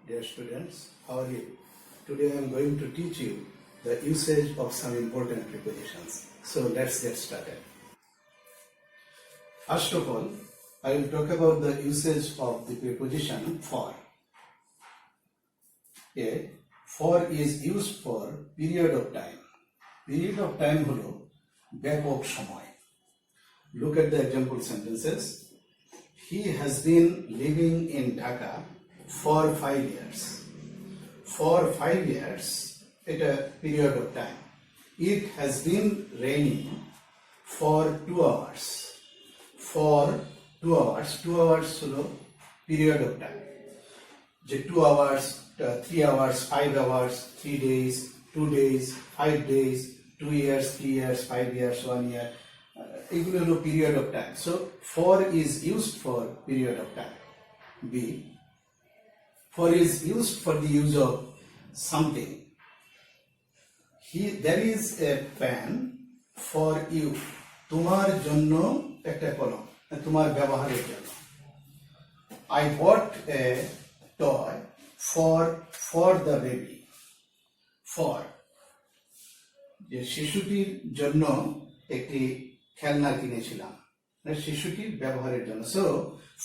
Dear students, how are you? Today I am going to teach you the usage of some important prepositions. So let's get started. First of all, I will talk about the usage of the preposition for. A for is used for period of time. Period of time হলো ব্যাপক সময়. Look at the example sentences. He has been living in Dhaka for 5 years. For 5 years, at a period of time. It has been raining for 2 hours. For 2 hours. 2 hours হলো period of time. যে 2 hours, 3 hours, 5 hours, 3 days, 2 days, 5 days, 2 years, 3 years, 5 years, 1 year. এগুলো হলো period of time. So, for is used for period of time. B. For is used for the use of something. There is a pen for you. তোমার জন্য একটা কলম, তোমার ব্যবহারের জন্য. I bought a toy for the baby. For যে শিশুটির জন্য একটি খেলনা কিনেছিলাম, শিশুটির ব্যবহারের জন্য. So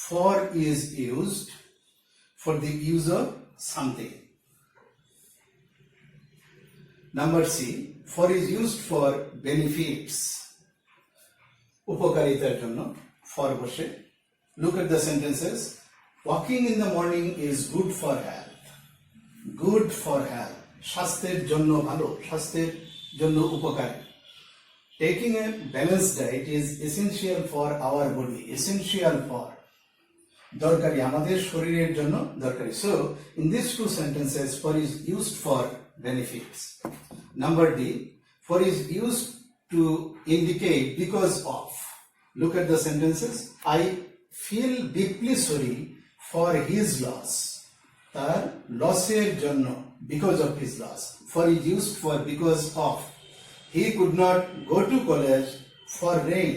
for is used for the use of something. Number C, for is used for benefits. উপকারিতার জন্য for বসে. Look at the sentences. Walking in the morning is good for health. Good for health. স্বাস্থ্যের জন্য ভালো, স্বাস্থ্যের জন্য উপকারী. Taking a balanced diet is essential for our body. Essential for দরকারি, আমাদের শরীরের জন্য দরকারি. So, in these two sentences, for is used for benefits. Number D, for is used to indicate because of. Look at the sentences. I feel deeply sorry for his loss. তার লসের জন্য, because of his loss. For is used for because of. He could not go to college for rain.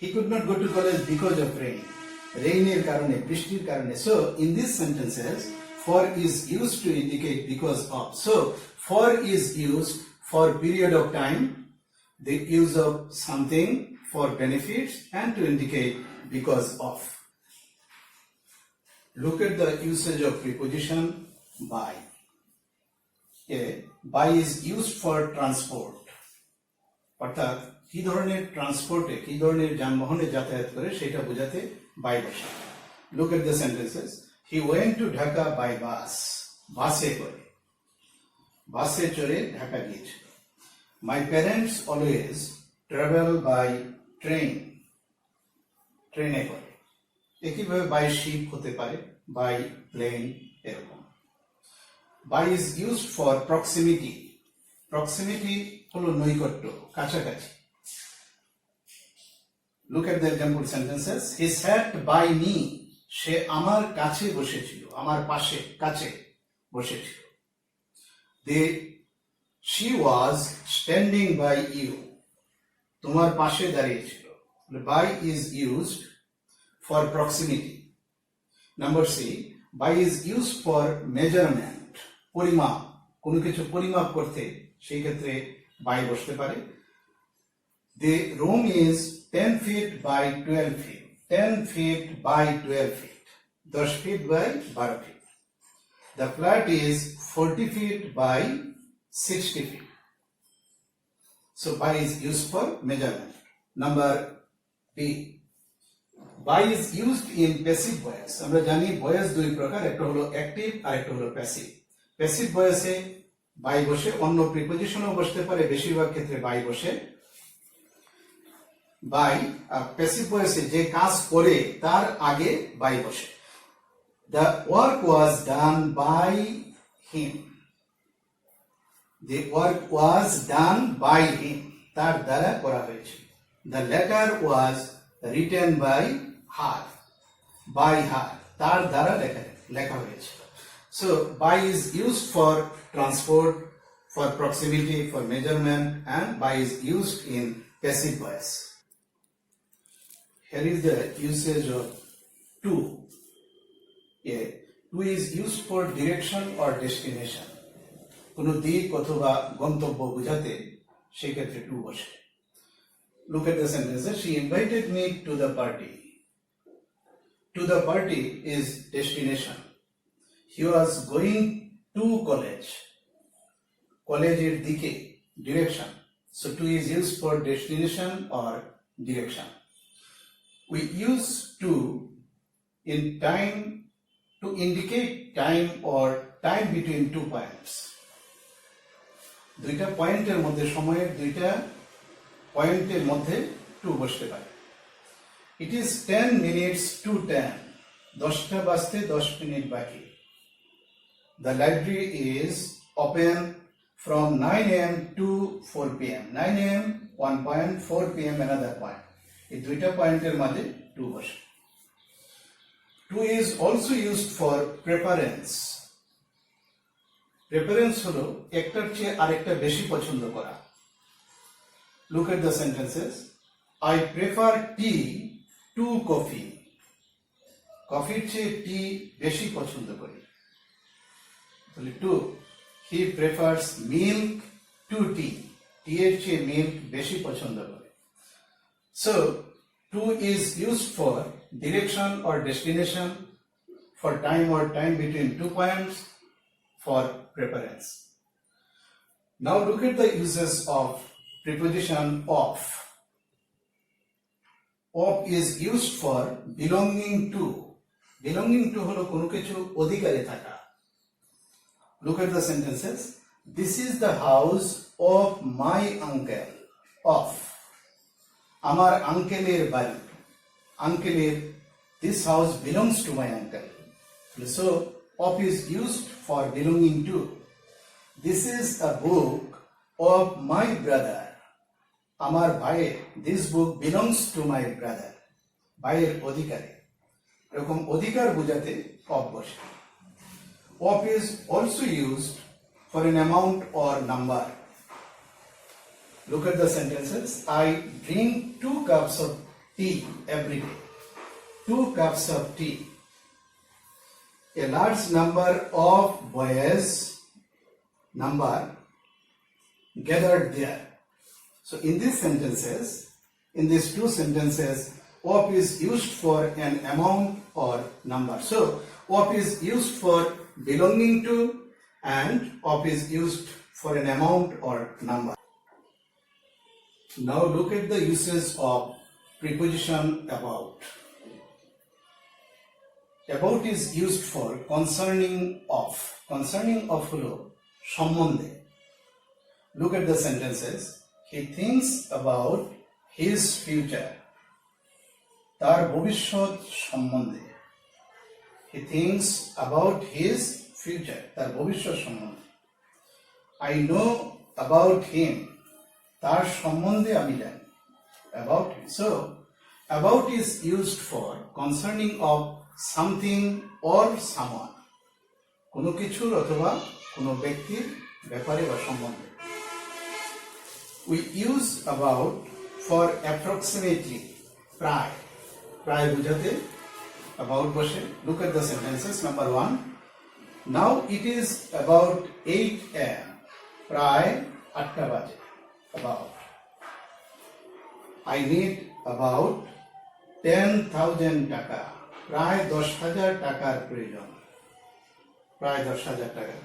He could not go to college because of rain. Rain-এর কারণে, বৃষ্টির কারণে. So, in these sentences, for is used to indicate because of. So, for is used for period of time, the use of something for benefits, and to indicate because of. Look at the usage of preposition by. A. By is used for transport. অর্থাৎ কি ধরনের ট্রান্সপোর্টে, কি ধরনের যানবাহনে যাতায়াত করে সেটা বোঝাতে বাই বসে. Look at the sentences. He went to Dhaka by bus. বাসে করে, বাসে চড়ে ঢাকা গিয়েছিল. My parents always travel by train. ট্রেনে করে. একইভাবে বাই শিপ হতে পারে, বাই প্লেন, এরকম. By is used for proximity. Proximity হলো নৈকট্য, কাছাকাছি. Look at the example sentences. He sat by me. সে আমার কাছে বসেছিল, আমার পাশে, কাছে বসেছিল. She was standing by you. তোমার পাশে দাঁড়িয়েছিল. By is used for proximity. Number C, by is used for measurement. পরিমাপ, কোনো কিছু পরিমাপ করতে সেই ক্ষেত্রে by বসতে পারে. The room is 10 feet by 12 feet. 10 feet by 12 feet. 10 feet by 12 feet. The flat is 40 feet by 60 feet. So by is used for measurement. Number B, by is used in passive voice. আমরা জানি voice দুই প্রকার, একটা হলো active আর একটা হলো passive. Passive voice A by বসে, অন্য প্রিপোজিশনও বসতে পারে, বেশিরভাগ ক্ষেত্রে by বসে. By passive voice এ যে কাজ করে তার আগে by বসে. The work was done by him. The work was done by him. তার দ্বারা করা হয়েছে. The letter was written by her. By her. তার দ্বারা লেখা হয়েছে. So, by is used for transport, for proximity, for measurement, and by is used in passive voice. Here is the usage of to. A. To is used for direction or destination. কোনো দিক অথবা গন্তব্য বোঝাতে সেই ক্ষেত্রে two বসে। Look at the sentences. She invited me to the party. To the party is destination. He was going to college. College এর দিকে direction. So to is used for destination or direction. We use to in time to indicate time or time between 2 points. দুইটা পয়েন্টের মধ্যে, সময়ের দুইটা পয়েন্টের মধ্যে two বসতে পারে। ইট ইজ 10 minutes to 10, 10টা বাজতে 10 মিনিট বাকি। The library is open from 9 AM to 4 PM। 9 AM 1 point, 4 PM another point। এই দুইটা পয়েন্টের মাঝে টু বসে। To is also used for preference. Preference হলো একটার চেয়ে আরেকটা বেশি পছন্দ করা। Look at the sentences. I prefer tea to coffee. কফির চেয়ে টি বেশি পছন্দ করি। তাহলে to. He prefers milk to tea. Tea এর চেয়ে মিল্ক বেশি পছন্দ করে। So, to is used for direction or destination, for time or time between 2 points, for preference. Now look at the uses of preposition of. Of is used for belonging to. Belonging to হলো কোনো কিছু অধিকারে থাকা। Look at the sentences. This is the house of my uncle. Of. আমার আঙ্কেলের বাড়ি। আঙ্কেলের, this house belongs to my uncle. So, of is used for belonging to. This is a book of my brother. আমার ভাইয়ের, this book belongs to my brother. ভাইয়ের অধিকারে। এরকম অধিকার বোঝাতে of বসে। Of is also used for an amount or number. Look at the sentences. I drink 2 cups of tea every day. 2 cups of tea. A large number of boys gathered there. So in these sentences, in these two sentences, of is used for an amount or number. So of is used for belonging to and of is used for an amount or number. Now look at the uses of preposition about. About is used for concerning of. Concerning of হলো সম্বন্ধে। Look at the sentences. He thinks about his future. তার ভবিষ্যৎ সম্বন্ধে। He thinks about his future. তার ভবিষ্যৎ সম্বন্ধে। I know about him. তার সম্বন্ধে আমি জানি। About him. So, about is used for concerning of something or someone. কোনো কিছুর অথবা কোনো ব্যক্তির ব্যাপারে বা সম্বন্ধে। We use about for approximately, প্রায়। প্রায় বোঝাতে about বসে। Look at the sentences. Number 1. Now it is about 8 AM. প্রায় 8টা বাজে। About. I need about 10,000 টাকা। প্রায় 10,000 টাকার প্রয়োজন। প্রায় 10,000 টাকা।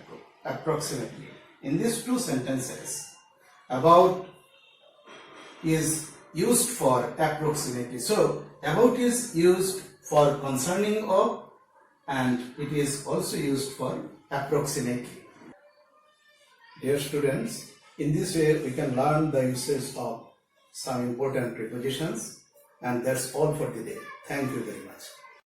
Approximately. In these two sentences, about is used for approximately. So, about is used for concerning of and it is also used for approximately. Dear students, in this way we can learn the uses of some important prepositions, and that's all for today. Thank you very much.